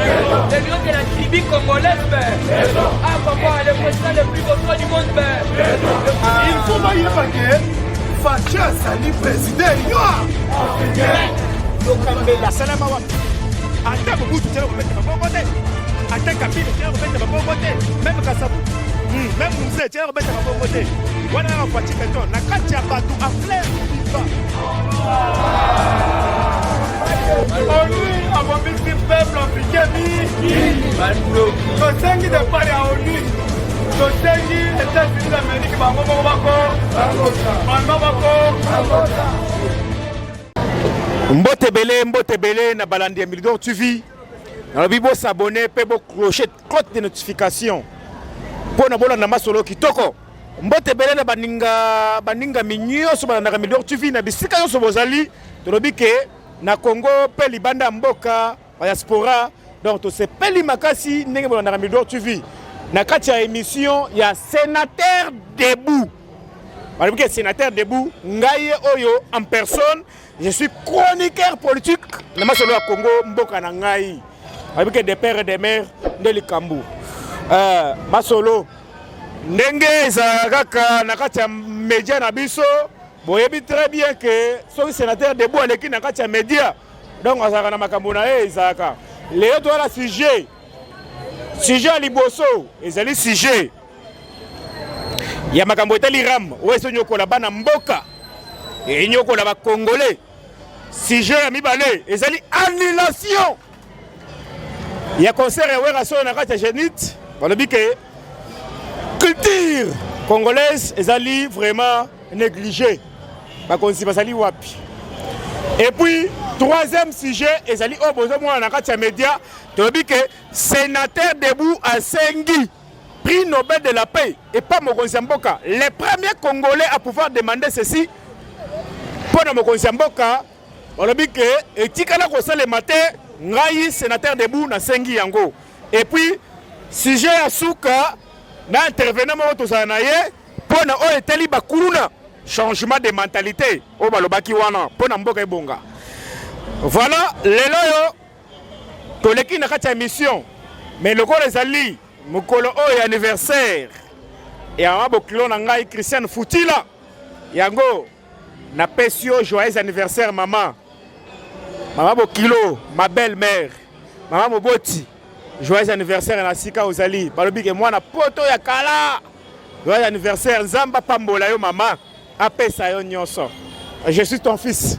Le lion de la tribu congolaise, ah papa, le président le plus beau du monde, il faut pas y aller. Facha Sali président, la salama wa. Ata Mobutu tient remettre ma bonne côté. Ata Kabila tient remettre ma bonne côté. Même Kassabou. Même Mouzé tient remettre ma bonne côté. Voilà un parti béton. La Katia Batou a plein de ONU a mobilisé le peuple africain. Tosengi de parler à ONU. Tosengi États-Unis d'Amérique. Mbote belé na balandi ya Milidor TV. Na bibo s'abonner pe bo clocher cloche de notification. Pour na bola na masolo kitoko. Mbote belé na baninga minyo so balanda na Milidor TV na bisika yo so bozali. Tolobi ke na Congo pe libanda mboka diaspora. Donc to se peli makasi ndenge bolanda na Milidor TV. Na kati ya émission ya sénateur debout. Malgré que sénateur debout, Ngaye Oyo en personne, je suis chroniqueur politique. Le masolo à Congo, Mboka na Ngaye. Malgré que des pères et des mères, Ndeli Kambu. Masolo, Ndenge Zagaka, Nakatia Média Nabiso, vous savez très bien que ce sénateur debout est qui Nakatia Média. Donc, on s'arrête à Makambouna et Zaka. Les autres, voilà, sujet. Sujet à Liboso, ils allaient sujet. Ya makambo etali ram weso nyoko la bana mboka et nyoko la ba congolais sujet ya mibale ezali annulation ya concert ya wera so na kati Genit balobi ke culture congolaise ezali vraiment négligée ba konsi basali wapi. Et puis troisième sujet ezali obozo mwana na kati ya média tolobi ke sénateur debout à Sengi prix Nobel de la paix et pas Mokonzi Mboka. Les premiers Congolais à pouvoir demander ceci pour Mokonzi Mboka, on a dit que etikala ko sale matin ngai sénateur debout na Sengi yango. Et puis sujet à Souka na intervenant mo to sanaye pour na o eteli bakuluna changement de mentalité o balobaki wana pour na mboka ebonga. Voilà lelo yo toleki na kati ya mission mais le corps les alliés mokolo oyo anniversaire ya mabokilo na ngai Christian Futila yango na pesio joyeux anniversaire maman bokilo ma belle-mère maman Moboti joyeux anniversaire na sika ozali balobi ke mwana poto ya kala joyeux anniversaire nzamba pambola yo maman apesa yo nyonso je suis ton fils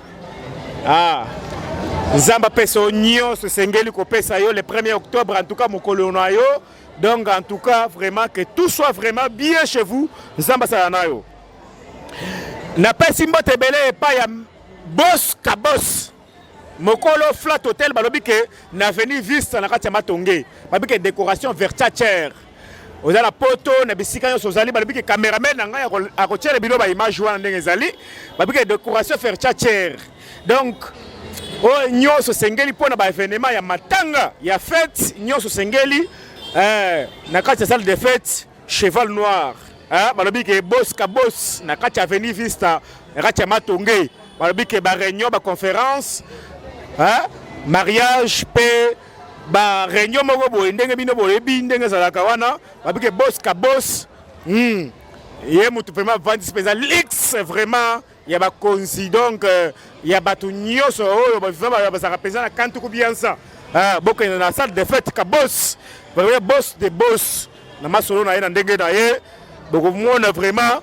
nzamba pesa yo nyonso sengeli kopesa yo le 1er octobre en tout cas mokolo na yo. Donc en tout cas, vraiment, que tout soit vraiment bien chez vous. Zamba Salanayo. Na pas simbo tebele et pas ya boss ka boss. Mokolo flat hotel balobi ke na venu vista na katia matonge. Balobi ke décoration vertière. Oza la poto na bisika yo sozali balobi ke cameraman na nga ya ko tirer bino ba image wana ndenge ezali. Balobi ke décoration vertière. Donc nyoso sengeli pona ba événement ya matanga ya fête nyoso sengeli. Na kati ya salle de fête cheval noir balobi ke boss ka boss na kati avenue Vista na kati ya matonge balobi ke ba réunion ba conférence mariage pe ba réunion moko boye ndenge bino boyebi ndenge zalaka wana balobi ke boss ka boss ye mutu vraiment vandi spécial lix vraiment ya ba konzi donc ya batu nyoso oyo ba za pesa na kantu ko bien ça boko na salle de fête ka boss vraiment boss de boss na masolo na ye na ndenge na ye boko mona vraiment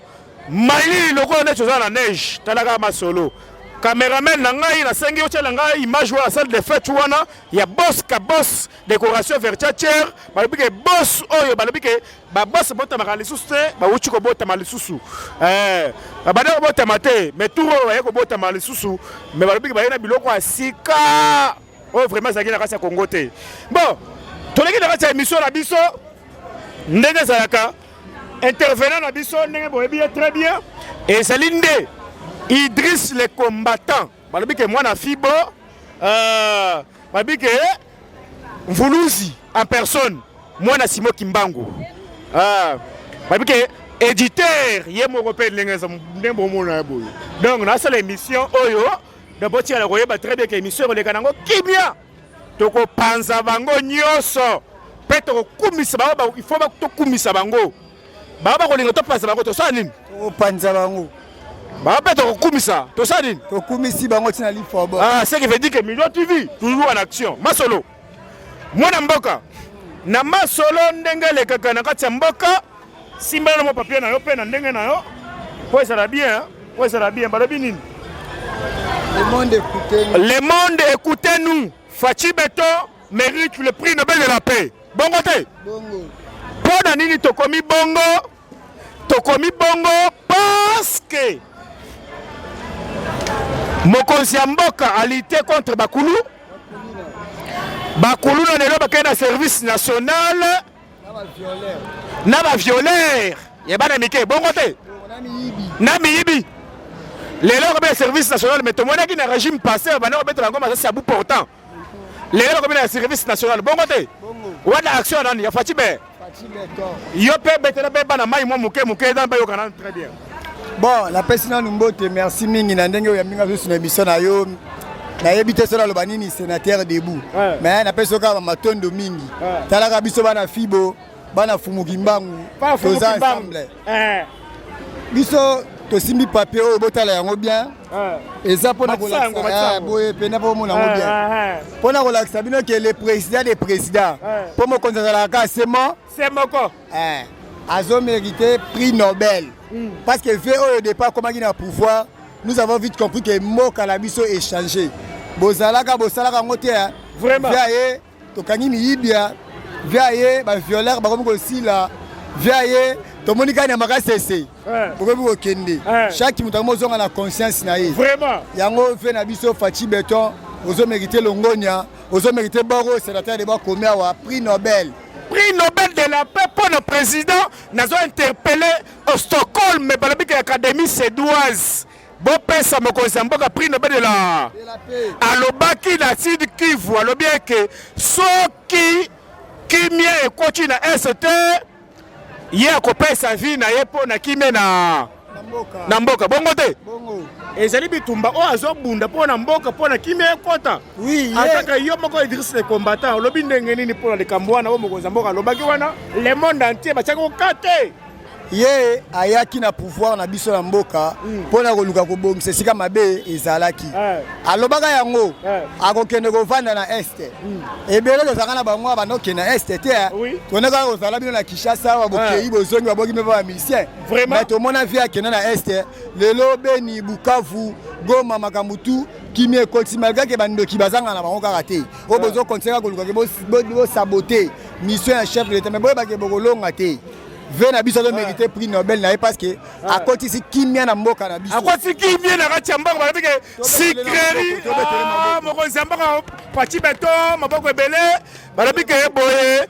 mali loko na choza na neige talaka masolo cameraman na ngai na sengi otela ngai image wa salle de fête wana ya boss ka boss décoration vertière balobi ke boss oyo balobi ke ba boss bota makalisusu te ba uchi ko bota malisusu ba bota mate mais tout oyo ko bota malisusu mais balobi ke ba na biloko asika oh vraiment ça qui na kasa Congo te bon toleki na kasa émission na biso ndenge zalaka intervenant na biso ndenge boyebi très bien et Salinde Idriss le combattant balobi ke mwana fibo balobi ke Mvuluzi en personne mwana Simo Kimbangu balobi ke éditeur ye moko pe ndenge ndembo mona boyo donc na sala émission oyo d'abord tu as très bien que émission le kanango kimia tokopanza bango nyonso mpe tokokumisa bango il faut tokumisa bango bango bakolinga topanza bango tosala nini tokopanza bango bango mpe tokokumisa tosala nini tokumisi bango ntina lifobo ce qui veut dire que Million TV toujours en action masolo mwana mboka na masolo ndenge elekaka na kati ya mboka simbala na mo papier na yo mpe na ndenge na yo po ezala bien balobi nini le monde écoutez-nous Fachi Beton mérite le prix Nobel de la paix bongo te pona nini tokomi bongo parce que mokonzi ya mboka a lutté contre bakulu na lelo bakei na service national na bavioleur ya bana mike bongo te na miyibi lelo komi na service national mais tomonaki na régime passé bana kobetela yango masasi ya bout portant lelo komi na service national bongo te wana action nani ya Fachi Beton yo mpe betela mpe bana mai mwa moke eza mpe yokana très bien bon napesi nanu mbote merci mingi na ndenge oyo ya mingi azosi na émission na yo nayebi te so naloba nini sénateur debout mais napesi oyo kaka matondo mingi talaka biso bana fibo bana fumuki mbangu toza ensemble biso tosimbi papier oyo botala yango bien eza mpona kolakisa boye pena mpo omona yango bien mpona kolakisa bino ke le président des présidents mpo mokonzi azalaka kaka c'est moko azomérité prix Nobel parce que vu au départ comment il a pouvoir nous avons vite compris que mboka na biso est changé bozalaka ngote vraiment viaye tokangi miyibia viaye ba violeur bakomi kosila viaye tomonika na makasese bokomi kokende chaque mutu mozonga na conscience na ye vraiment yango ve na biso Fachi Beton ozomérité longonia ozomérité boro sénateur de bakomi awa prix Nobel de la paix pour le président nous avons interpellé au Stockholm mais par l'Académie suédoise bon pesa mokonzi mboka prix Nobel de la paix alobaki na Sud Kivu alobie que soki kimia ekoti na ST ye akopesa vie na ye po na kimia na mboka bongo te ezali bitumba oyo azobunda mpo na mboka mpo na kimia ekota ataka yo moko Idriss le combattant olobi ndenge nini mpo na likambo wana oyo mokonzi mboka alobaki wana le monde entier batiaki kokate ye ayaki na pouvoir na biso na mboka mpona koluka kobongisa esika mabe ezalaki alobaka yango akokende kovanda na este ebele tozalaka na bango abanda kokende na este te tonekaka kozala bino na Kinshasa babokei bozongi baboki mpe bamisien mais tomona vi akende na este lelo Beni Bukavu Goma makambo tu kimi ekoti malgré ke bandoki bazanga na bango kaka te oyo bozokontinue koluka ke bosabote mission ya chef de l'état mais boyebake bokolonga te ve na biso mérité prix Nobel na parce que à côté si kimia na mboka na biso à côté kimia na kati mboka ba bike sikeri mokonzi mboka Fachi Beton maboko ebele ba bike boye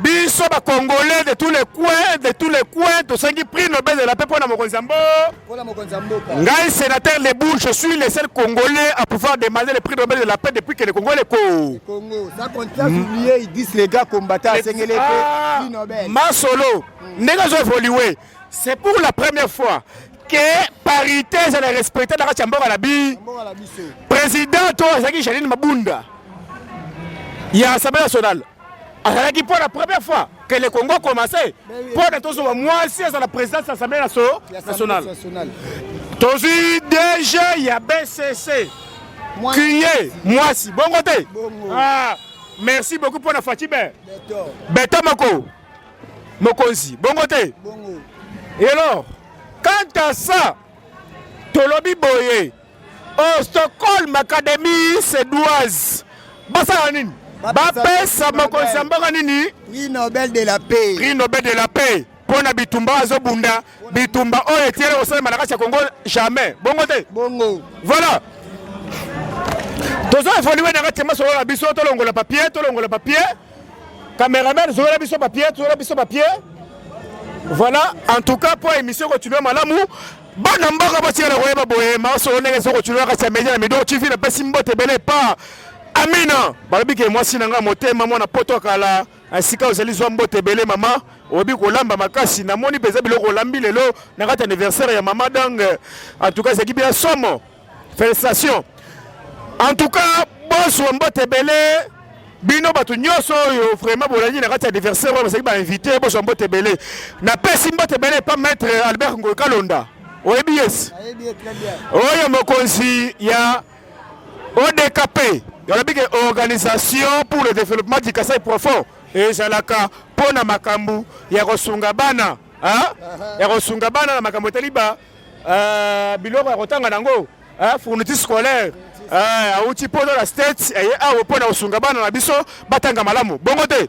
biso ba congolais de tous les coins to sangi prix Nobel de la paix pour na mokonzi mboka ngai sénateur Lebou je suis le seul congolais à pouvoir demander le prix Nobel de la paix depuis que le Congo est Congo ça compte oublier ils disent les gars combattants sengele prix Nobel masolo ndenge zo évoluer c'est pour la première fois que parité ça les respecter dans la mboka la bi président to Zaki Janine Mabunda il y a l'Assemblée nationale azalaki pour la première fois que le Congo a commencé pour que moi aussi à la présidence de l'Assemblée nationale tozui déjà il y a BCC Cuyer moi si bon côté merci beaucoup pour la Fachi Beton moko mokonzi bon côté et alors quant à ça tolobi boye au Stockholm Académie suédoise basa nini bapesa mokonzi mboka nini prix Nobel de la paix pona bitumba azobunda bitumba oyo etiele osalema na kati ya Congo jamais bongo te voilà tozo évoluer na kati ya masolo na biso tolongola papier caméraman zola biso papier voilà en tout cas pour émission continuer malamu bana mboka batiela koyeba boye masolo ndenge so continuer kati ya media na Million TV na pesi mbote bele pa amina balobike mwasi nanga motema mwana poto kala asika ozali zwa mbote bele mama obi kolamba makasi namoni peza biloko olambi lelo na kati anniversaire ya mama dang en tout cas c'est bien somo félicitations en tout cas boss mbote bele bino bato nyonso oyo vraiment bolandi na kati ya adversaire oyo bazali bainvité bozwa mbote ebele napesi mbote ebele pa maître Albert Ngoyi Kalonda oyebi yes oyo mokonzi ya ODKP yalobi ke organisation pour le développement du Kasai profond ezalaka mpona makambo ya kosunga bana ya kosunga bana na makambo etali biloko ya kotanga nango fourniture scolaire auti mpono la state eye awo mpona kosunga bana na biso batanga malamu bongo te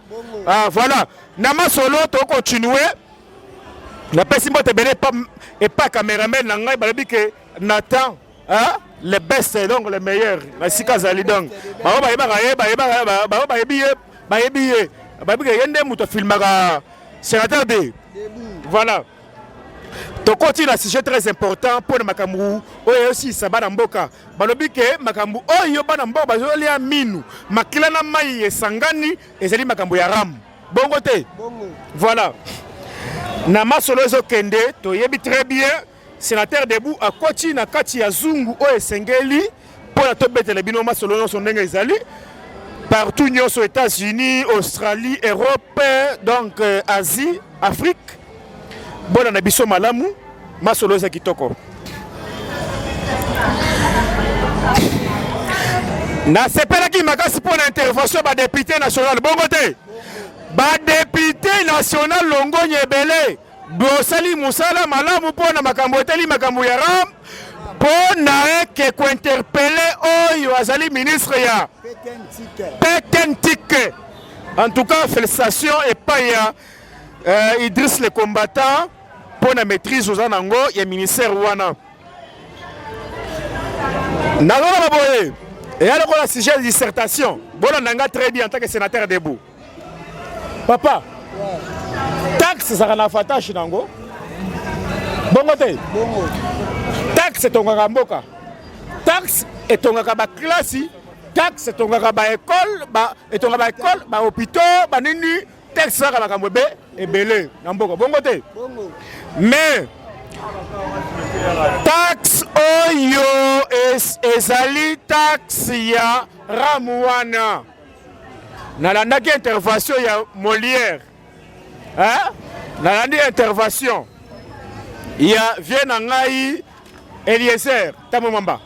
voilà na masolo tokontinue napesi mbote ebele epa cameraman na ngai balobi ke Nathan le best donc le meilleur na sika azali donc bao bayebaka ye bao bayebi ye bayebi ke ye nde moto afilmaka sénateur de voilà tokoti na sujet très important mpona makambo oyo osisa bana mboka balobi ke makambo oyo bana mboka bazolia minu makila na mai esangani ezali makambo ya ramu bongo te voilà na masolo ezokende toyebi très bien sénateur Debout akoti na kati ya zungu oyo esengeli mpona tobetela bino masolo nyonso ndenge ezali partout nyonso États-Unis Australie Europe donc Asie Afrique bona na biso malamu masolo eza kitoko nasepelaki makasi mpona intervention badepute national bongo te badepute national longonye ebele bosali mosala malamu mpona makambo etali makambo ya ram mpona eke kointerpele oyo azali ministre ya Petentike en tout cas félicitations epai ya Idriss le combattant mpona maîtrise oza nango ya ministère wana nazona boye eya lokola sujet de dissertation bolanda nga très bien en tant que sénateur Debout papa taxe ezalaka na avantage nango bongo te taxe etongaka mboka taxe etongaka baklasi taxe etongaka baekole bahôpitaux banini taxe ezalaka makambo ebele na mboka bongo te mais taxe oyo ezali taxe ya ramu wana nalandaki intervention ya Molière nalandi intervention ya vie na ngai Eliezer Tamomamba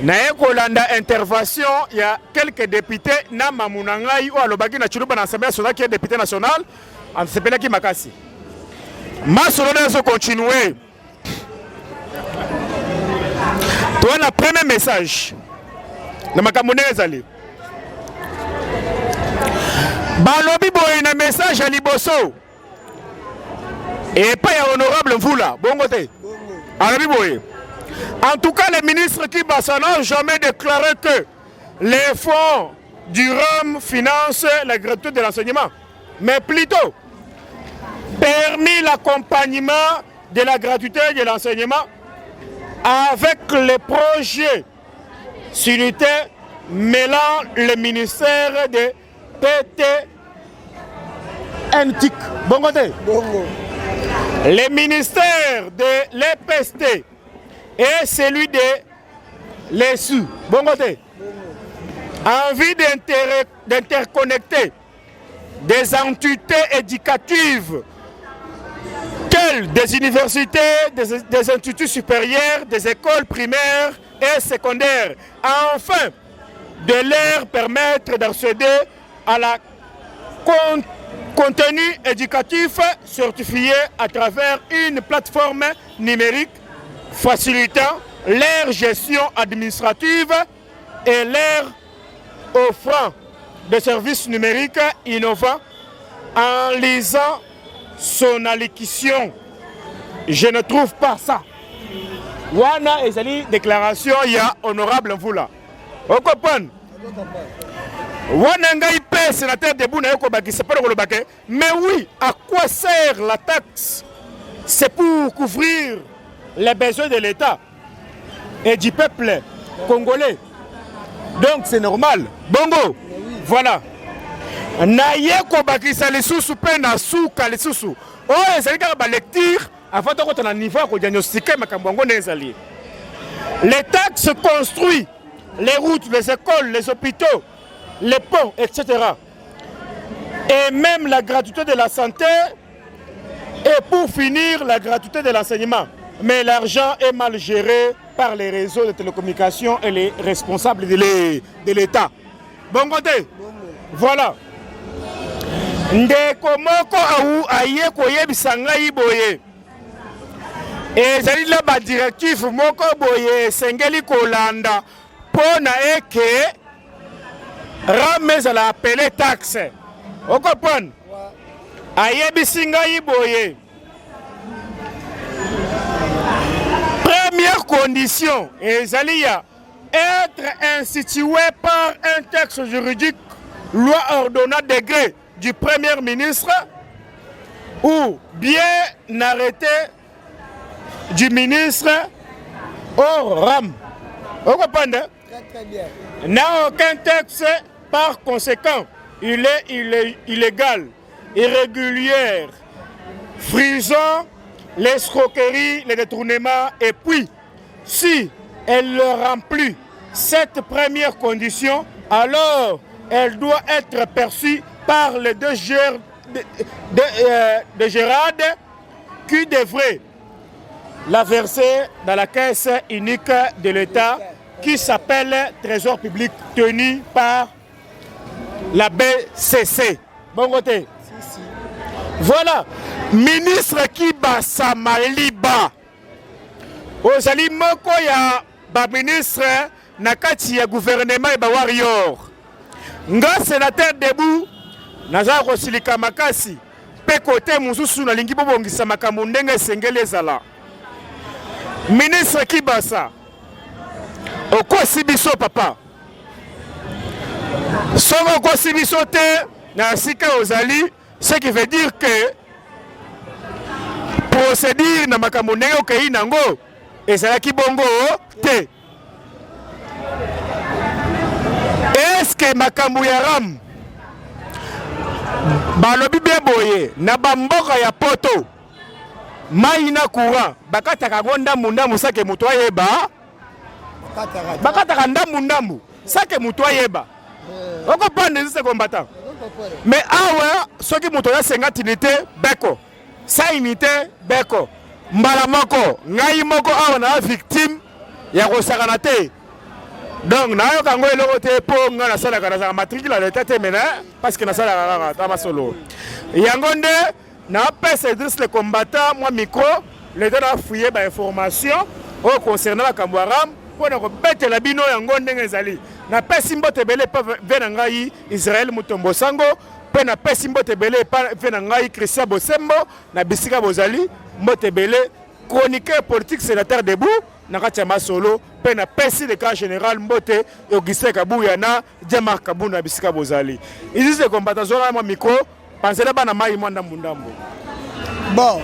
naye kolanda intervention ya quelques députés na mamu na ngai oyo alobaki na Chiluba na assemblée nationale qui est député national ansepelaki makasi masolo nazo continuer toana premier message na makambo ndenge ezali balobi boye na message ya liboso epai ya honorable Mvula bongo te alobi boye en tout cas le ministre Kibasa n'a jamais déclaré que les fonds du RAM financent la gratuité de l'enseignement mais plutôt permis l'accompagnement de la gratuité de l'enseignement avec les projets unitaires mêlant le ministère de PTNTIC. Bongo te. Le ministère de l'EPST et celui de l'ESU. Bongo te. Envie d'interconnecter des entités éducatives telles des universités, des instituts supérieurs, des écoles primaires et secondaires, afin de leur permettre d'accéder à la contenu éducatif certifié à travers une plateforme numérique facilitant leur gestion administrative et leur offrant des services numériques innovants en lisant son allocution. Je ne trouve pas ça. Wana ezali déclaration ya honorable Mvula. Vous comprenez? Wana ngai pe sénateur Debout na yoko bakisa pour le baquet. Mais oui, à quoi sert la taxe? C'est pour couvrir les besoins de l'État et du peuple congolais. Donc c'est normal. Bongo. Voilà. Na yeko bakisa lisusu pe na suka lisusu. Oh, ezali ka ba lecture avant de rentrer dans niveau à diagnostiquer makambo ngo nezali. Les taxes construisent les routes, les écoles, les hôpitaux, les ponts, etc. Et même la gratuité de la santé, et pour finir, la gratuité de l'enseignement. Mais l'argent est mal géré par les réseaux de télécommunications et les responsables de l'État. Bon côté, voilà. Ndeko moko au aye koyebisa ngai boye. Ezali la ba directive moko boye sengeli kolanda pona eke rameza la appelé taxe. Vous comprenez? Ayebisi ngai boye. Première condition, ezali être institué par un texte juridique, loi ordonnant degré du Premier ministre ou bien arrêté du ministre au RAM. Vous comprenez? Très bien. N'a aucun texte, par conséquent, il est illégal, irrégulier, frisant, l'escroquerie, les détournements, et puis, si elle remplit cette première condition, alors elle doit être perçue par les deux gérades qui devraient la verser dans la caisse unique de l'État qui s'appelle Trésor public tenu par la BCC. Bon côté. Voilà. Ministre Kibasa Maliba. Ozali moko ya ba ministre nakati ya gouvernement et ba warrior. Nga sénateur debout naza kosilika makasi pe côté mususu na lingi bobongisa makambo ndenge sengeli ezala. Ministre Kibasa okosi biso papa. Soko okosi biso te na sika ozali, ce qui veut dire que procédure na makambo ndenge okei nango ezalaki bongo te. Est-ce que makambo ya ram balobi bien boye na bamboka ya poto mai na courant bakataka ndambu ndambu sake mutu ayeba bakataka ndambu sake mutu ayeba oko pande nzise combattant mais awa soki mutu ya 50 unité beko 100 unité beko mbala moko ngai moko awa na victime ya kosakana te. Donc na yo kango eloko te po nga na sala kana za matricule la tête mena parce que na sala kana ta masolo yango nde na pesa Idriss le combattant moi micro le dona fouiller ba information au concernant la Kamwaram pour na ko betela bino yango ndenge ezali na pesi mbote belé pa vena ngai Israël Mutombo Sango pe na pesi mbote belé pa vena ngai Christian Bosembo na bisika bozali mbote belé chroniqueur politique sénateur debout na kachama solo pe na pesi le cas général mbote Augustin Kabuya na Djamar Kabu na bisika bozali ils se combattant zora moi micro pensez là bana mai mwanda mbundambo. Bon,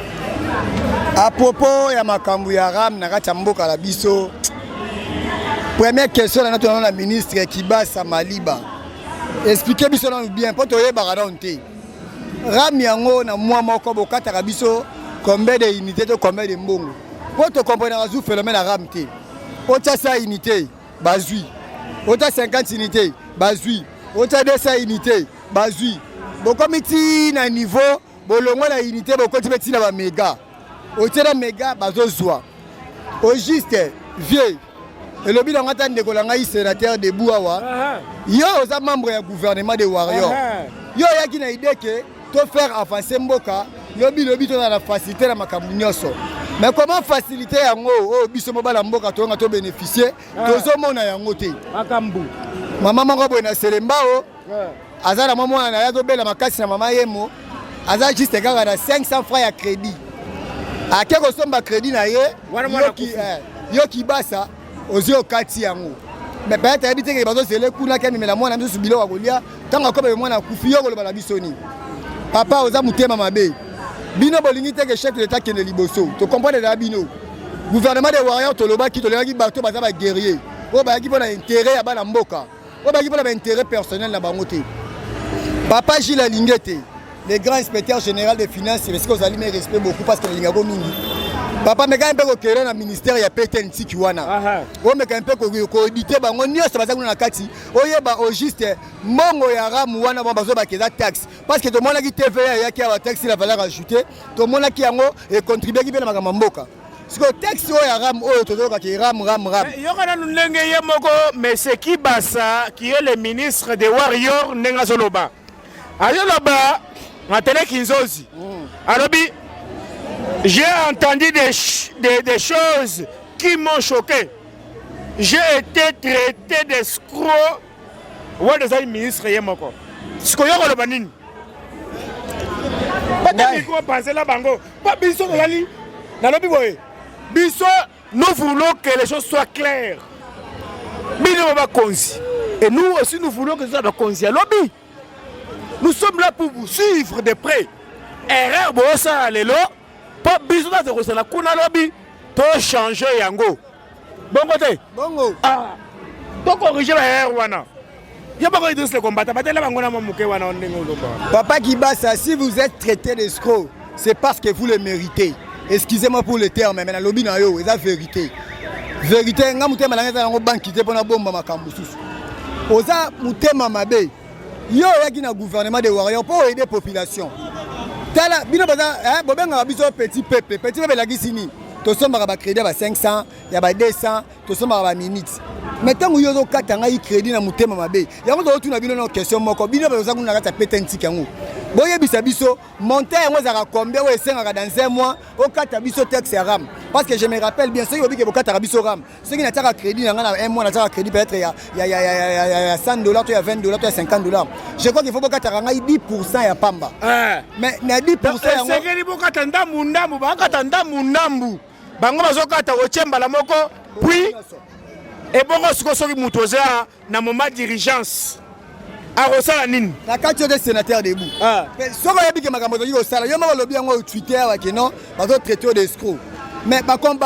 à propos ya makambu ya ram na kachamboka la biso, première question na notre la ministre Kibasa Maliba. Expliquez biso na bien pour toye baradonte. Ram yango na moi moko bokata ka biso combien de unités to combien de mbongo. Pour te comprendre azou phénomène à ram te. Ota 100 unités bazui. Ota 50 unités bazui. Ota 200 unités bazui. Bon comme ti na niveau bolongo na unité bokoti beti na ba méga. Otela méga bazozwa. Au juste vieux et le bilan ngata ndeko la ngai sénateur de Bouawa. Yo oza membre ya gouvernement de warrior. Yo yaki na idée que to faire avancer mboka, yo bi lobi to na la faciliter la makambu nyoso. Mais comment faciliter yango o biso mobala mboka to nga to bénéficier tozo mona yango te. Makambu. Mama mango bo na selembao. Azala mama na ya to bela makasi na mama yemo. Azala juste kaka na 500 francs ya crédit. Akeko somba crédit na ye yo ki basa ozio kati yango. Mais peut-être habiter que bazo sele kuna ke mimela mwana mzusu bilo wa golia tanga ko be mwana kufi yo koloba na bisoni. Papa oza mutema mabe. Bino bolingi te que chef de l'état kene liboso. To comprendre la bino. Gouvernement de warrior to loba ki to leki bato baza ba guerrier. O ba ki pona intérêt ya bana mboka. O ba ki pona ba intérêt personnel na bango te. Papa Gilles Lingete, le grand inspecteur général des finances, parce que vous allez me respecter beaucoup parce que les gars mingi. Papa meka mpe ko kera na ministère ya PTN Kiwana. O meka mpe ko auditer bango nyonso baza kuna kati. Oyeba au juste mongo ya ramu wana ba bazo ba keza taxe parce que to mona ki TVA ya ki a taxe la valeur ajoutée, to mona ki yango et contribuer ki pe na makambo mboka. Siko taxe o ya ram o to ka ki ram. Yokana ndenge ye moko mais c'est qui basa qui est le ministre des Warriors ndenga zoloba. Azoloba Matele Kinzozi. Alobi, j'ai entendu des choses qui m'ont choqué. J'ai été traité d'escroc. Ouais, des ministres, yemoko. Ce que yoko le banin. Pas de micro passer là bango. Pas biso de lali. Nalobi boy. Biso, nous voulons que les choses soient claires. Bino va konzi. Et nous aussi nous voulons que ça soit konzi. Alobi. Nous sommes là pour vous suivre de près. Erreur bossa lelo. Pas besoin de ressentir. Kuna lobby. To changer yango. Bon côté. Bongo. Ah. To corriger la erreur wana. Y'a pas de se combattre. Batela bangona mamuke wana ondengo loba. Papa Kibasa, si vous êtes traité d'escroc, c'est parce que vous le méritez. Excusez-moi pour le terme, mais na lobby na yo, c'est la vérité. Vérité, nga mutema na ngeza ngo banki te pona bomba makambo susu. Oza mutema mabe. Yo yaki na gouvernement de Warriors pour aider la population. Tala bino baza bobenga biso petit peuple la gisini. To somba ba crédit ba 500, ya ba 200, to somba ba minutes. Metango yo zo katanga i crédit na mutema mabe. Yango to tuna bino na question moko. Bino baza kuna kata petentik yango. Boye bisa monter yango za combien ou esenga dans un mois au kata biso taxe ram. Parce que je me rappelle bien ceux qui obiki bokata biso ram. Ceux qui n'ataka crédit na un mois n'ataka crédit peut-être il y a $100, il y a $20, il y a $50. Je crois qu'il faut bokata ranga 10% ya pamba. Mais na 10% yango c'est que bokata ndambu ndambu bakata ndambu ndambu. Bango bazokata ochemba la moko puis et bongo siko soki mutoza na moment dirigeance. Arosala nini? La carte des sénateurs debout. Mais ce qu'on a dit que ma campagne au salaire, il y a un lobby en Twitter qui non, pas d'autres traités d'escrocs. Mais par contre,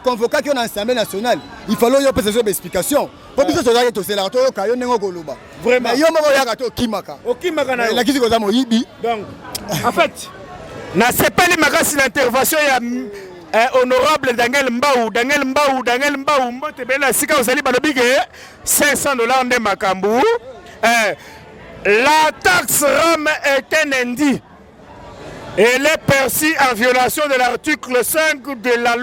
convoquer qui est en Assemblée nationale, il faut leur poser des explications. Pour que ce soit là, c'est là, tout le monde. Vraiment. Il y a un gars qui Kimaka. Kimaka na. La qui c'est comme Yibi. Donc, en fait, na c'est pas les magasins d'intervention il y a honorable Daniel Mbaou, mbote bela sika ozali balobi ke $500 nde makambu. La taxe RAM est un indie. Elle est perçue en violation de l'article 5 de la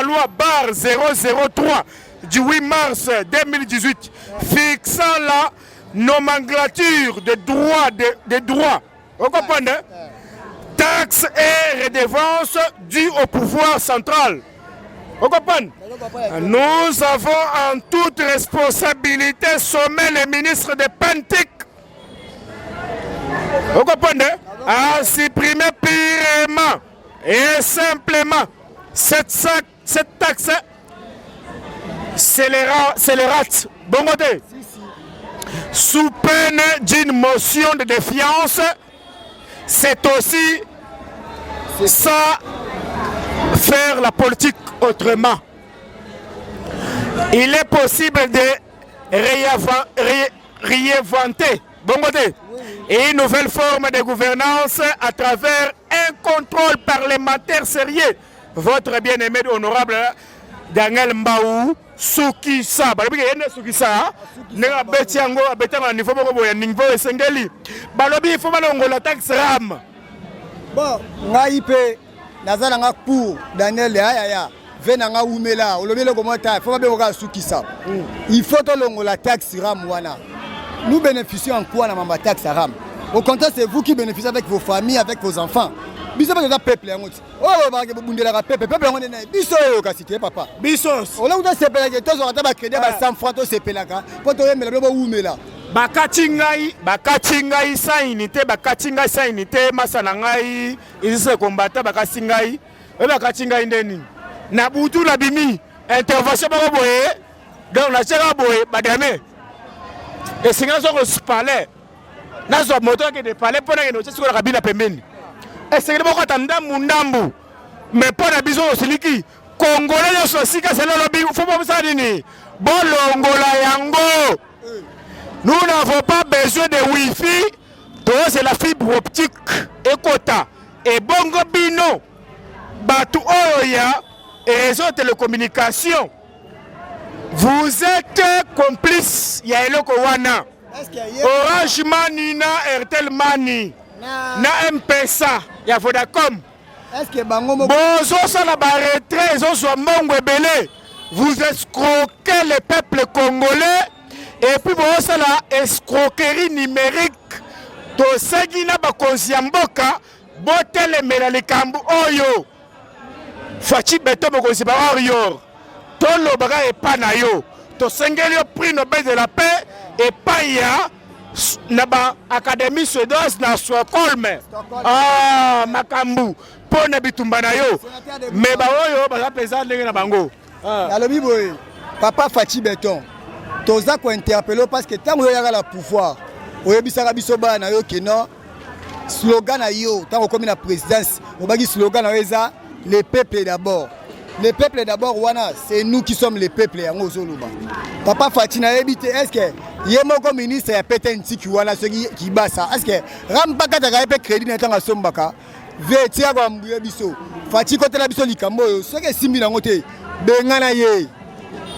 loi barre 003 du 8 mars 2018 fixant la nomenclature des droits. Vous comprenez? Taxes et redevances dues au pouvoir central. Vous comprenez? Nous avons en toute responsabilité sommé le ministre de Pentic. Vous comprenez? À supprimer purement et simplement cette taxe scélérate. Bon côté. Sous peine d'une motion de défiance. C'est aussi ça, faire la politique autrement. Il est possible de réinventer une nouvelle forme de gouvernance à travers un contrôle parlementaire sérieux. Votre bien-aimé honorable Daniel Mbaou Soukissa, nenga beti yango abetanga niveau moko boya niveau esengeli balobi il faut balongo la taxe ram. Bon ngai pe nazala nga pour Daniel ya venanga umela olobele comment ta faut ba boka Soukissa. Il faut to longo la taxe ram wana. Nous bénéficions en quoi na mamba taxe ram. Au contraire c'est vous qui bénéficiez avec vos familles, avec vos enfants. Biso ba peuple yango. Oh ba ke bundela peuple on est biso yo ka cité papa. Bisos. On a uta sepela ke tozo ata ba crédit ba 100 francs to sepelaka. Po to yemela bo umela. Bakati ngai sa unité masana ngai izise kombata bakati ngai ndeni. Na butu na bimi intervention ba boye. Donc na cheka boye badame. Et singa zo ko parler. Na zo moto ke de parler pona ke no tsiko la kabila pembeni. Et c'est que beaucoup d'andambu, mais pas d'abison au siliki. Congolais de Sosika, c'est le lobby. Faut pas ça dîner. Bon l'ongola yango. Nous n'avons pas besoin de wifi. Donc c'est la fibre optique et quota. Et bongo bino. Batou Oya et réseau de télécommunication. Vous êtes complice. Il y a Eloko Wana. Orange Money, na Airtel Money, na M-Pesa, il y a Vodacom. Est-ce que Bangomo Bonjour, ça la barretrée, ils ont soit Mongo Belé. Vous escroquez le peuple congolais et puis bonjour, ça la escroquerie numérique. To Segina Bakonsiamboka, Botel et Melalikambu Oyo. Fachi Beto Bokonsi Bario. Tolo Baga et Panayo. To Sengelio prix Nobel de la paix et Paya. Naba Académie suédoise na Stockholm. Ah, Makambu. Pona bitumbana yo. Mais ba oyo ba pesa ndenge na bango. Alobi boy. Papa Fachi Beton. Toza ko interpeller parce que tant yoyaka la pouvoir. Oyebisaka biso ba na yo keno. Slogan na yo tant comme la présidence, on bagi slogan na eza le peuple d'abord. Le peuple d'abord wana, c'est nous qui sommes les peuples yango zoluba. Papa Fachi na ebité est-ce que yemoko ministre ya pété qui wana ce qui basa est-ce que rambaka ta ka crédit na tanga sombaka vetia kwa mbuye biso Fachi kote na biso likambo yo ce que simbi na ngote bengana ye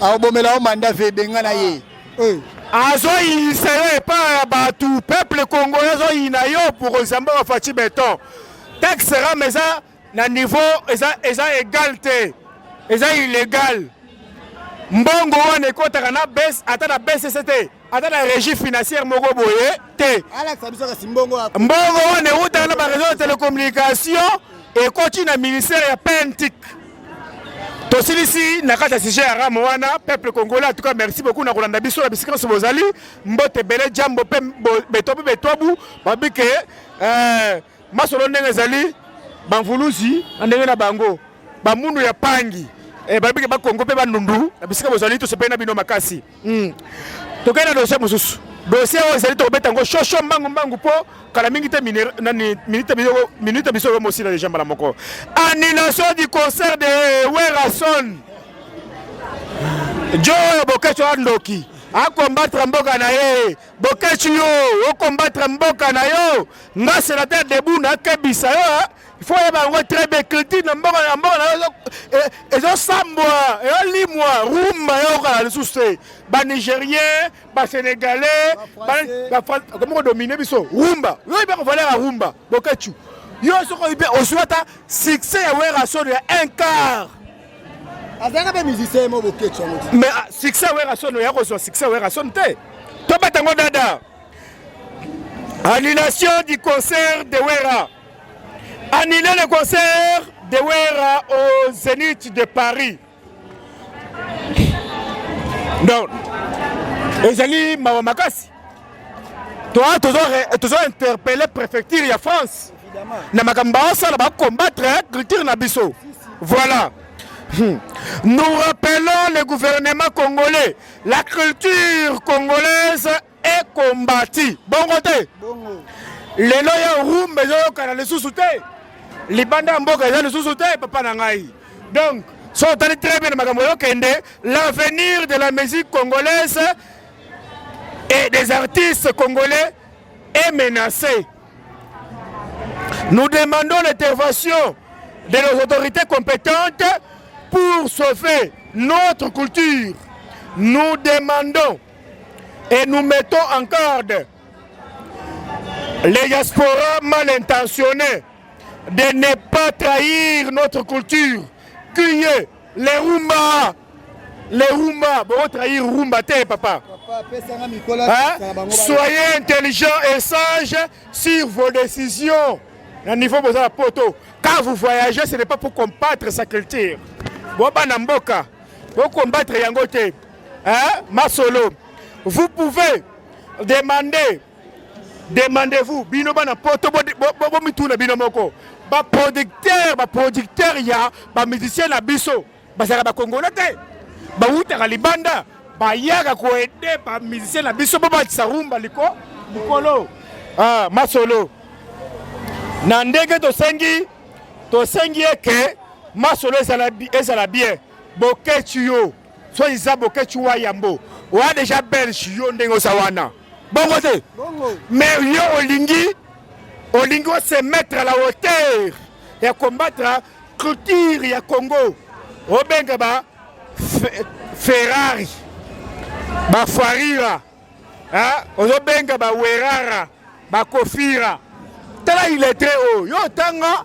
abomela o mandat ve bengana ye azo initié par Batou peuple congolais azo inayo pour Zamba Fachi Beton texte sera mais ça na niveau eza égalité eza illégal mbongo wana ekotaka na bes ata na BCCT ata na régie financière moko boye te mbongo wana eutaka na baréseau de télécommunication ekoti na ministère ya pentic tosilisi na kati ya sujet ya ramo wana peuple congolais en tout cas merci beaucoup na kolanda biso na bisika so bozali mbote bele jambo pe betobu babike masolo ndenge ezali bamvuluzi ndenge na bango bamundu ya pangi babike bakongo pe bandundu bisika bozali to sepena bino makasi tokena dossier mosusu dossier oyo ezali tokobeta yango shosho mbangu po kala mingi te minute biso mosi na déjà mbala moko annulation du concert de Werason Joe Bokecho Andoki a combattre mboka na ye Bokecho yo o combattre mboka na yo nga sénateur debout na kebisa yo il faut y avoir très bien critique na mboka ezo sambwa e limwa rumba yo kala sous ba nigérien ba sénégalais ba comment dominer biso rumba yo ibe ko valer rumba Bokecho yo soko ibe oswata succès ya Werason ya un quart azanga be musicien mo Bokecho mais succès Werason ya ko so succès Werason te to batango dada annulation du concert de Wera. Annuler le concert de Wera au Zénith de Paris. Donc, Ezali Mawamakasi. Toi, tu as interpellé la préfecture de France. Na makamba ça va combattre culture na biso. Voilà. Nous rappelons le gouvernement congolais. La culture congolaise est combattue. Bon côté. Les loyaux roum besoin kana le sous-souté. Les bandes mboka les sous-souté papa nangai. Donc, sont allés très bien makambo kende, l'avenir de la musique congolaise et des artistes congolais est menacé. Nous demandons l'intervention de nos autorités compétentes pour sauver notre culture. Nous demandons et nous mettons en garde les diasporas mal intentionnés de ne pas trahir notre culture. Cueillez les rumba. Les rumba, bon trahir rumba te papa. Hein? Soyez intelligents et sages sur vos décisions. À niveau de la poto. Quand vous voyagez, ce n'est pas pour combattre sa culture. Bon banamboka, pour combattre yangote. Hein? Masolo. Vous pouvez demander. Demandez-vous, bino bana poto bo mituna bino moko. Ba producteur ya ba musicien na biso. Ba saka ba congolais te. Ba uta libanda, ba yaga ko aider ba musicien na biso ba tsarumba likolo. Ah, masolo. Na ndenge to sengi eke masolo ezala bien. Bokecho yo. So isa Bokecho wa yambo. Wa déjà belge yo ndenge sawana. Bongo te. Mais yo olingi va se mettre à la hauteur et à combattre culture ya Congo obenga ba Ferrari ba Farira ozobenga ba Werara ba Kofira tala il est très haut yo tanga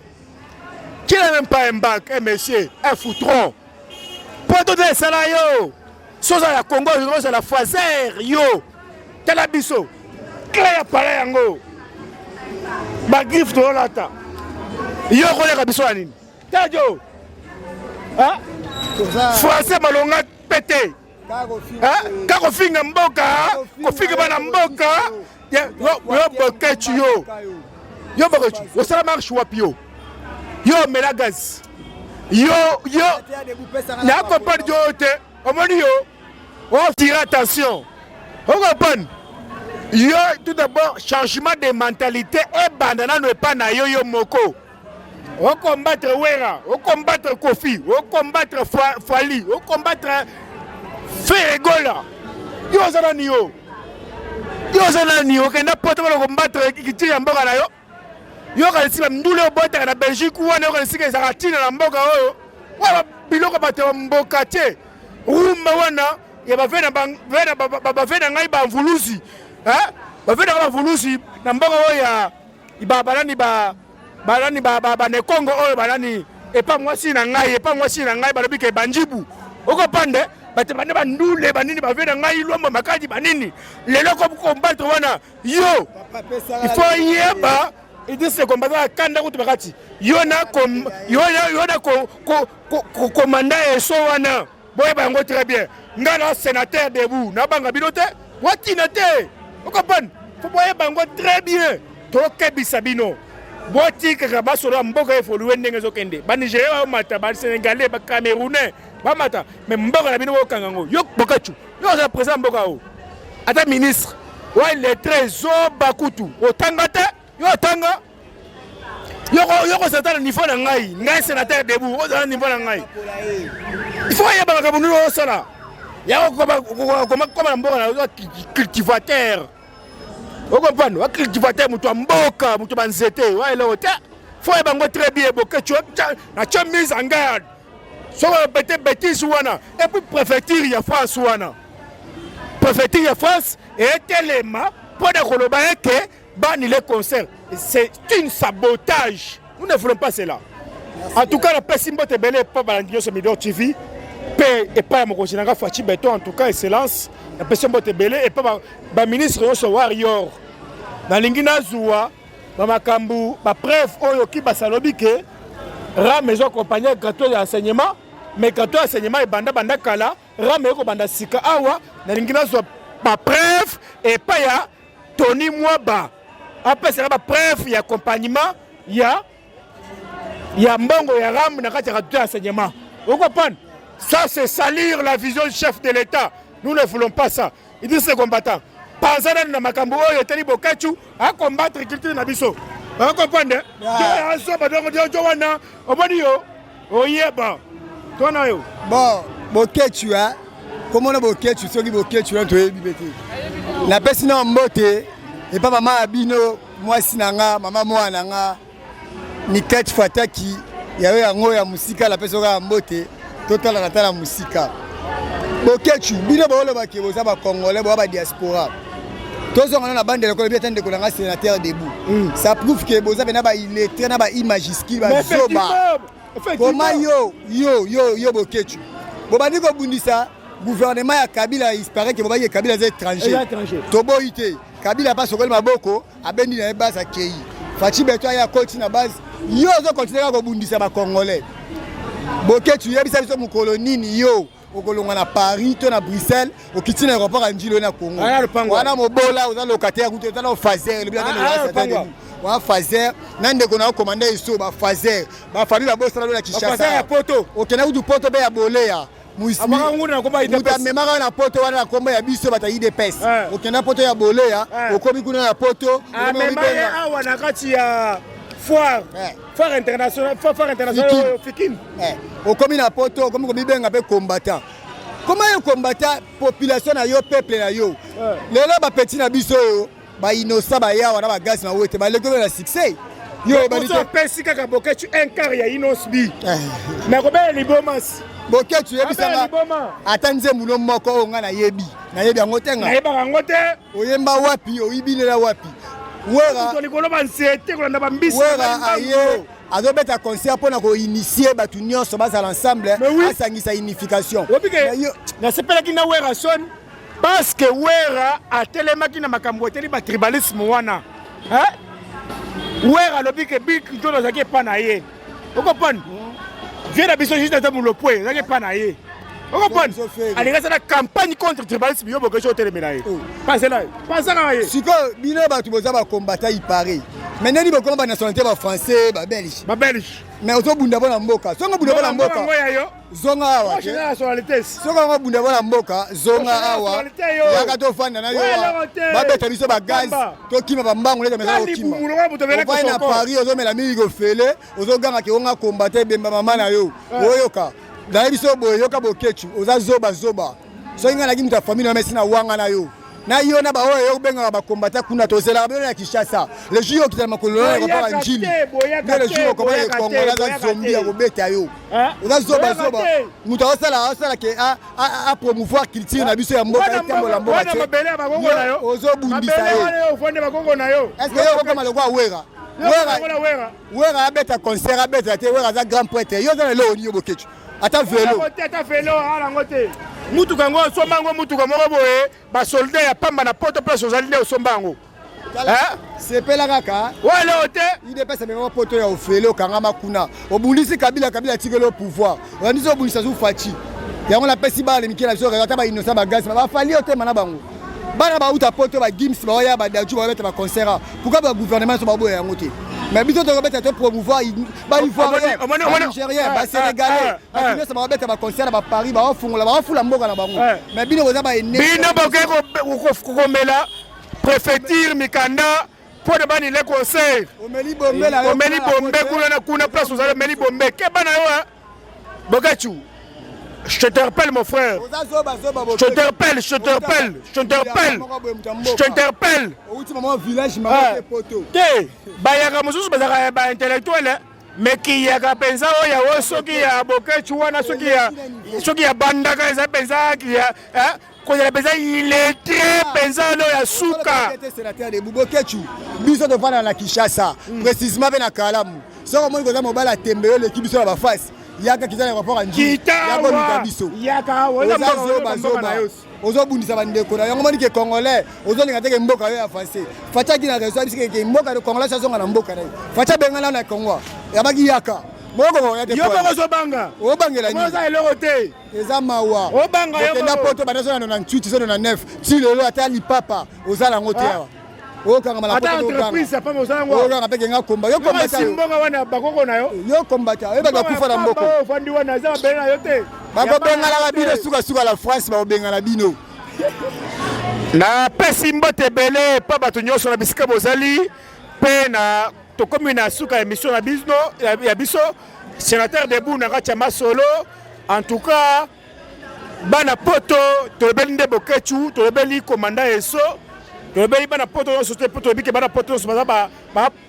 qui n'a même pas un bac un monsieur un foutron pour tout ça là yo soza ya Congo c'est la Fazer yo tala biso clair pala yango ba griffe to lata yo koleka biso ya nini tajo français malonga pété kako finga mboka kofinga bana mboka yo boketu yo boketu osala marche wapi yo mela gaz yo na comprendre yo te omoni yo on tire attention on comprend yo tout d'abord changement de mentalité et bandana ne pas na yo moko on combattre Wera on combattre Kofi on combattre Fali on combattre Ferregola yo zana ni yo kenda poto ko combattre kiti ya mboka na yo kalisi ndule obota na Belgique wana yo kalisi ke zaratina na mboka oyo wa biloko bato mboka te rumba wana ya bavena ngai ba mvulusi bavena ba mvulusi na mboka oyo ya ibabalani ba ne Congo oyo balani epa mwasi na ngai balobi ke banjibu okopande bate bane bandule banini bavena ngai lomba makadi banini lelo ko combattre wana yo il faut yeba et de ce combattre kanda kutu bakati yona commandant eso wana boye bango très bien ngana sénateur debout na banga bilote watina te okopande faut boye bango très bien to kebisa bino boti kaka basolo mboka evoluer ndenge zokende ba Nigeria ba mata ba Sénégalais ba Camerounais ba mata mais mboka na bino okanga ngo yo bokachu yo za président mboka o ata ministre wa le trésor bakutu otanga te yo tanga yo ko satana niveau na ngai sénateur debout o za niveau na ngai il faut ya ba kabunu o sala ya ko na mboka na cultivateur okopano wa cultivateur mutu mboka mutu banzete wa ele ota faut e bango très bien boketu na cha mise en garde so bete bêtise wana et puis préfecture ya France wana préfecture ya France et telema pour de koloba que bani les concerts c'est un sabotage nous ne voulons pas cela en tout cas la pesimbo te belé pas balandio ce Midor TV et pas mon conseiller Fachi Beton en tout cas excellence la pesimbo te belé et pas ba ministre yo so warrior na lingina zuwa ba makambu ba preuve oyo ki basalobi ke ra maison compagnie gâteau d'enseignement mais gâteau d'enseignement et banda kala ra me ko banda sika awa na lingina zuwa ba preuve et pas ya Tony Mwaba après c'est ba preuve ya accompagnement ya mbongo ya ram na kati gâteau d'enseignement vous comprenez ça c'est salir la vision du chef de l'État nous ne voulons pas ça il dit ces combattants Panzana na makambo oyo teli bokachu a combattre culture na biso. Vous comprenez? Ya so badongo jo wana oboni yo oyeba. Tona yo. Bon, bokechu comment bokechu soki bokechu na to yebi beti. La pesi na mbote et pas maman abino moi sinanga mama mwana nga ni kati fataki yawe yango ya musika la pesi oka mbote total na tala musika. Bokechu bino bolo bakebo za ba congolais ba diaspora. Tous on a la bande de l'école bien de kolanga sénateur debout. Ça prouve que boza bena ba illettré na ba imagiski ba zoba. Comment yo bokechu. Bobani ko bundisa gouvernement ya Kabila il paraît que bobani Kabila est étranger. Tobo ité. Kabila pas sokoli maboko abendi na base akei. Fachi Beton ya coach na base. Yo zo continuer ko bundisa ba congolais. Bokechu yebisa biso mu kolonini yo. Au Colombo na Paris, to na Bruxelles, au kiti na aéroport à Njilo na Congo. Wana mobola oza locataire kuto na Fazer, le bien na wa Fazer, nande ko na commander iso ba Fazer, ba famille ba bossa na Kinshasa. Fazer ya poto. Okena udu poto be ya bolea. Muismi. Amanga na komba ide pesa. Memanga na poto wana na komba ya biso bata ide pesa. Okena poto ya bolea, okomi kuna na poto, memanga awa na kati ya foire international Fikin. Okomi na poto, okomi ko bibenga pe combattant. Comment yo combattant population na yo peuple na yo. Lelo ba petit na biso yo, ba innocent ba ya wana ba gas na wote, ba leko na succès. Yo Bozo pesi kaka Boketu un quart ya Inosbi. Mais Robert Libomas. Boketu yebisanga. Atanze muno moko nga na yebi. Na yebi yango te nga. Na yeba yango te. Oyemba wapi, oyibilela wapi. Wera. Toli ba nsiete ko na bambisi. Wera aye. Azobeta concert pour ko initier batu nyonso bazala ensemble asangisa unification. Na sepela ki na Wera son parce que Wera a telemaki na makambo eteli ba tribalisme wana. Hein? Wera lobi ke bik ntono zake pa na ye. Okopon. Viens biso juste dans mon lopoe, zake pa na ye. Okopon. Allez la campagne contre tribalisme yo Boketu telemela ye. Pense là. Pense na ye. Siko bino batu boza ba combattant il paraît. Mais nani bokoma ba nationalité ba français ba belge. Ba belge. Mais ozo bunda bona mboka. Songa bunda bona mboka. Zonga awa. Moi nationalité. Songa bunda bona mboka, zonga awa. Yaka to fanda na yo. Ba beta biso ba gaz. To kima ba mbango leta meza okima. Ba na Paris ozo mela mi go fele, ozo ganga ke onga combattre bemba mama na yo. Oyoka. Na biso boyo yoka Boketu, oza zoba. So inga na kimta famille na mesi na wanga na yo. Na yo na ba oyo benga ba combattre kuna tozela ba na Kinshasa le jour qui t'a makolo ko pa njili le jour ko ba Congo la zombie ya kobeta yo oza zoba muta osala ke a promouvoir culture na biso ya mboka tembo la mboka te ozo bundisa yo ofande bakongo na yo est-ce que yo koma le kwa Wera abeta concert abeta te Wera za grand prêtre yo za le oni Boketu ata velo ala ngote mutuka ngo sombango mutuka moko boye ba soldat ya pamba na poto place ozali le sombango sepela kaka wale ote ide pesa mema poto ya ofele kanga makuna obundisi kabila tikelo pouvoir ondisi obundisa zu fachi yango la pesi ba le mikela so ata ba innocent ba gas ba fali ote mana bango bana ba uta poto ba gims ba ya ba daju ba beta ba concert pourquoi ba gouvernement so ba boye yango te. Mais biso to robeta to promouvoir ba ivoirien nigérien ba sénégalais ba kimesa ba beta ba concert ba Paris ba ofungola ba ofula mboka na bango mais bino koza ba ene bino bokeko komela préfecture mikanda pour de bani le concert omeli bombe kuna place vous allez omeli bombe ke bana yo Boketu. Je t'interpelle mon frère. Je t'interpelle. Bayaka mususu bazaka ba intellectuel mais qui yaka penza oya soki ya Boketu wana soki ya bandaka eza penza ki ya ko ya penza il est très penza lo ya suka. Sénateur de Boketu biso to fana na Kinshasa précisément na Kalamu. So mo ngoza mobala tembeo l'équipe biso ba face. Yaka kizana rapport à Njili yako mikabiso yaka wala mboka na yos ozo bundisa bandeko na yango manike congolais ozo linga teke mboka yo avancé facha kina reso bisike ke mboka de congolais sazonga na mboka na facha bengana na Congo yabaki yaka moko ya te yo bazo banga o bangela ni moza eloko te eza mawa o banga yo na poto banazo na 98 zo na 9 ti lelo atali papa ozala ngote yawa okanga mala ata entreprise apa mosala ngo okanga peke nga komba yo komba ta simbonga wana bakoko na yo komba ta yo baka kufa na mboko fandi wana za bena yo te bako bengala la bino suka la France ba bengala bino na pesi mbote belé pa bato nyonso na bisika bozali pe na to commune suka émission na biso ya biso sénateur debout na Kachama solo en tout cas bana poto to belinde Boketu to beli commandant eso to beli bana poto no société poto bike bana poto so ba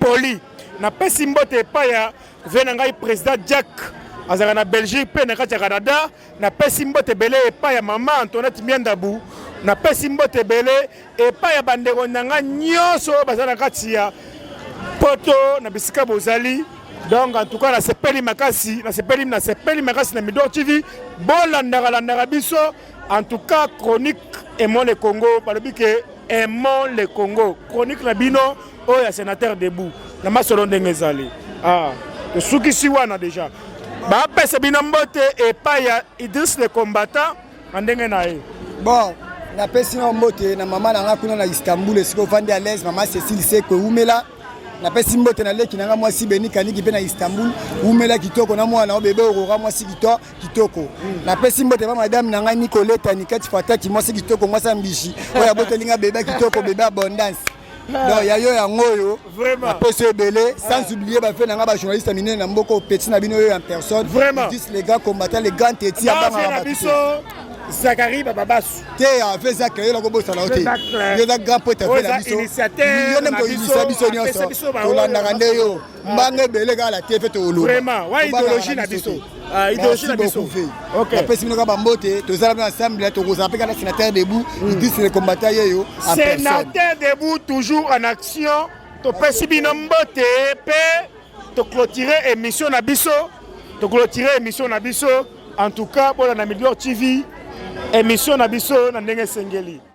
poli na pesi mbote pa ya vena ngai président Jack azaka na Belgique pe na kati ya Canada na pesi mbote belé pa ya mama Antoinette Miandabu na pesi mbote belé pa ya bandeko nanga nyonso bazala kati ya poto na bisika bozali. Donc en tout cas na sepeli makasi na Midor TV bolanda biso en tout cas chronique Aimons le Congo balobi ke Aimons le Congo chronique na bino oya sénateur debout na masolo ndenge ezali to sukisi wana déjà ba pesa bino mbote pa ya Idriss le combattant ndenge na ye bon na pesi na mbote na mama na nga kuna na Istanbul esiko vandi à l'aise mama Cécile Seko umela na pesi mbote na leki nanga mwasi beni kaniki pe na Istanbul umela kitoko na mwana bebe okora mwasi kitoko na pesi mbote ba madame nanga Nicoletta Nikati Fataki mwasi kitoko mwasa mbishi oya bote linga bebe kitoko bebe abondance donc ya yo ya ngoyo na pesi ebele sans oublier ba fait nanga ba journaliste minene na mboko petit na bino yo en personne vraiment dis les gars combattants les grands tétis ya banga biso Zachary Bababasu. Te a fait ça que il a commencé à l'autre. Il a grand pote fait la biso. Initiateur. Il a initié biso nyonso. On l'a ndangande yo. Mbanga bele ga la te fait au olo. Vraiment, ouais idéologie na biso. Idéologie na biso. OK. Après si nous ka bambote, to zala ensemble to ko zapeka na sénateur debout, il dit c'est le combattant yo. Sénateur debout toujours en action. To pesi bino mbote pe to clôturer émission na biso. To clôturer émission na biso. En tout cas, pour la Namibia TV, émission na biso na ndenge sengeli.